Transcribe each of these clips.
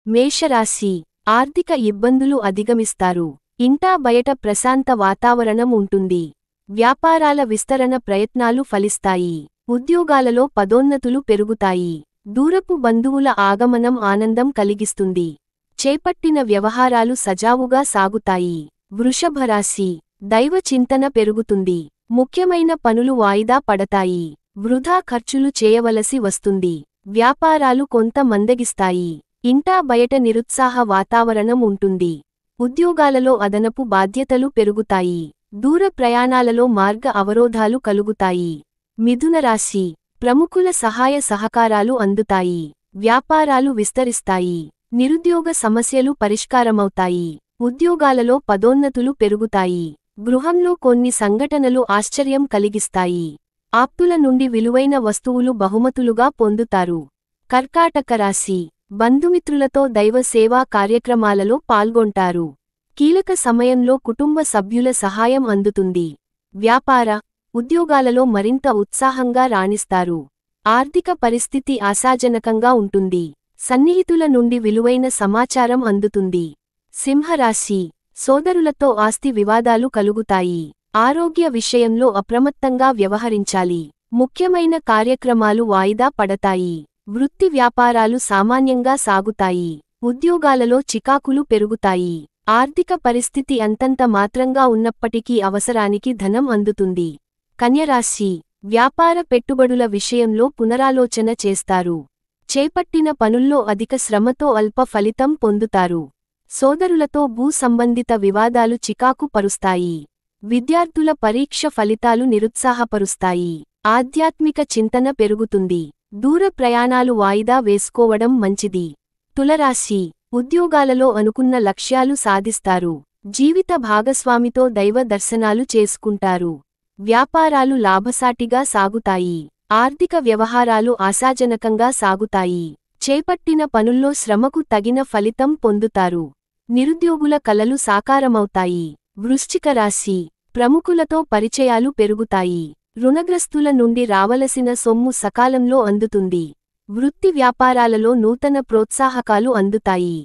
మేషరాశి ఆర్థిక ఇబ్బందులు అధిగమిస్తారు. ఇంటా బయట ప్రశాంత వాతావరణం ఉంటుంది. వ్యాపారాల విస్తరణ ప్రయత్నాలు ఫలిస్తాయి. ఉద్యోగాలలో పదోన్నతులు పెరుగుతాయి. దూరపు బంధువుల ఆగమనం ఆనందం కలిగిస్తుంది. చేపట్టిన వ్యవహారాలు సజావుగా సాగుతాయి. వృషభరాశి దైవ చింతన పెరుగుతుంది. ముఖ్యమైన పనులు వాయిదా పడతాయి. వృధా ఖర్చులు చేయవలసి వస్తుంది. వ్యాపారాలు కొంత మందగిస్తాయి. ఇంటా బయట నిరుత్సాహ వాతావరణం ఉంటుంది. ఉద్యోగాలలో అదనపు బాధ్యతలు పెరుగుతాయి. దూర ప్రయాణాలలో మార్గ అవరోధాలు కలుగుతాయి. మిథునరాశి ప్రముఖుల సహాయ సహకారాలు అందుతాయి. వ్యాపారాలు విస్తరిస్తాయి. నిరుద్యోగ సమస్యలు పరిష్కారమవుతాయి. ఉద్యోగాలలో పదోన్నతులు పెరుగుతాయి. గృహంలో కొన్ని సంఘటనలు ఆశ్చర్యం కలిగిస్తాయి. ఆప్తుల నుండి విలువైన వస్తువులు బహుమతులుగా పొందుతారు. కర్కాటక రాశి బంధుమిత్రులతో దైవ సేవా కార్యక్రమాలలో పాల్గొంటారు. కీలక సమయంలో కుటుంబ సభ్యుల సహాయం అందుతుంది. వ్యాపార, ఉద్యోగాలలో మరింత ఉత్సాహంగా రాణిస్తారు. ఆర్థిక పరిస్థితి ఆశాజనకంగా ఉంటుంది. సన్నిహితుల నుండి విలువైన సమాచారం అందుతుంది. సింహరాశి సోదరులతో ఆస్తి వివాదాలు కలుగుతాయి. ఆరోగ్య విషయంలో అప్రమత్తంగా వ్యవహరించాలి. ముఖ్యమైన కార్యక్రమాలు వాయిదా పడతాయి. వృత్తి వ్యాపారాలు సామాన్యంగా సాగుతాయి. ఉద్యోగాలలో చికాకులు పెరుగుతాయి. ఆర్థిక పరిస్థితి అంతంత మాత్రంగా ఉన్నప్పటికీ అవసరానికి ధనం అందుతుంది. కన్యరాశి వ్యాపార పెట్టుబడుల విషయంలో పునరాలోచన చేస్తారు. చేపట్టిన పనుల్లో అధిక శ్రమతో అల్ప ఫలితం పొందుతారు. సోదరులతో భూ సంబంధిత వివాదాలు చికాకు పరుస్తాయి. విద్యార్థుల పరీక్ష ఫలితాలు నిరుత్సాహపరుస్తాయి. ఆధ్యాత్మిక చింతన పెరుగుతుంది. దూర ప్రయాణాలు వాయిదా వేసుకోవడం మంచిది. తులరాశి ఉద్యోగాలలో అనుకున్న లక్ష్యాలు సాధిస్తారు. జీవిత భాగస్వామితో దైవ దర్శనాలు చేసుకుంటారు. వ్యాపారాలు లాభసాటిగా సాగుతాయి. ఆర్థిక వ్యవహారాలు ఆశాజనకంగా సాగుతాయి. చేపట్టిన పనుల్లో శ్రమకు తగిన ఫలితం పొందుతారు. నిరుద్యోగుల కలలు సాకారమవుతాయి. వృశ్చిక రాశి ప్రముఖులతో పరిచయాలు పెరుగుతాయి. రుణగ్రస్తుల నుండి రావలసిన సొమ్ము సకాలంలో అందుతుంది. వృత్తి వ్యాపారాలలో నూతన ప్రోత్సాహకాలు అందుతాయి.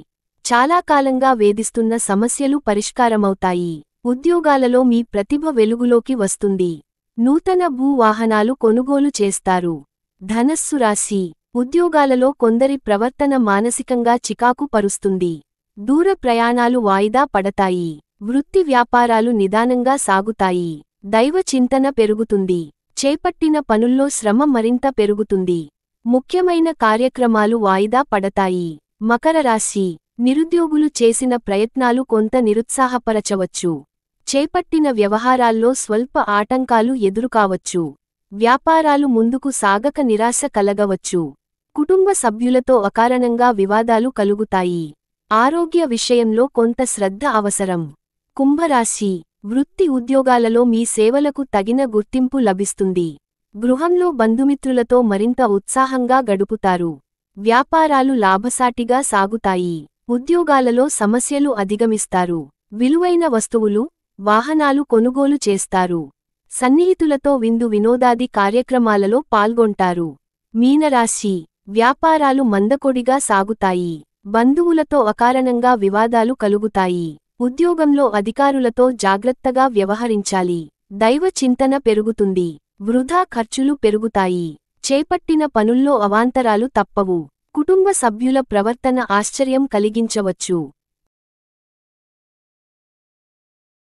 చాలా కాలంగా వేధిస్తున్న సమస్యలు పరిష్కారమవుతాయి. ఉద్యోగాలలో మీ ప్రతిభ వెలుగులోకి వస్తుంది. నూతన భూ వాహనాలు కొనుగోలు చేస్తారు. ధనస్సు రాశి ఉద్యోగాలలో కొందరి ప్రవర్తన మానసికంగా చికాకు పరుస్తుంది. దూర ప్రయాణాలు వాయిదా పడతాయి. వృత్తి వ్యాపారాలు నిదానంగా సాగుతాయి. దైవ చింతన పెరుగుతుంది. చేపట్టిన పనుల్లో శ్రమ మరింత పెరుగుతుంది. ముఖ్యమైన కార్యక్రమాలు వాయిదా పడతాయి. మకర రాశి నిరుద్యోగులు చేసిన ప్రయత్నాలు కొంత నిరుత్సాహపరచవచ్చు. చేపట్టిన వ్యవహారాల్లో స్వల్ప ఆటంకాలు ఎదురుకావచ్చు. వ్యాపారాలు ముందుకు సాగక నిరాశ కలగవచ్చు. కుటుంబ సభ్యులతో అకారణంగా వివాదాలు కలుగుతాయి. ఆరోగ్య విషయంలో కొంత శ్రద్ధ అవసరం. కుంభరాశి వృత్తి ఉద్యోగాలలో మీ సేవలకు తగిన గుర్తింపు లభిస్తుంది. గృహంలో బంధుమిత్రులతో మరింత ఉత్సాహంగా గడుపుతారు. వ్యాపారాలు లాభసాటిగా సాగుతాయి. ఉద్యోగాలలో సమస్యలు అధిగమిస్తారు. విలువైన వస్తువులు, వాహనాలు కొనుగోలు చేస్తారు. సన్నిహితులతో విందు వినోదాది కార్యక్రమాలలో పాల్గొంటారు. మీనరాశి వ్యాపారాలు మందకొడిగా సాగుతాయి. బంధువులతో అకారణంగా వివాదాలు కలుగుతాయి. ఉద్యోగంలో అధికారులతో జాగ్రత్తగా వ్యవహరించాలి. దైవ చింతన పెరుగుతుంది. వృధా ఖర్చులు పెరుగుతాయి. చేపట్టిన పనుల్లో అవాంతరాలు తప్పవు. కుటుంబ సభ్యుల ప్రవర్తన ఆశ్చర్యం కలిగించవచ్చు.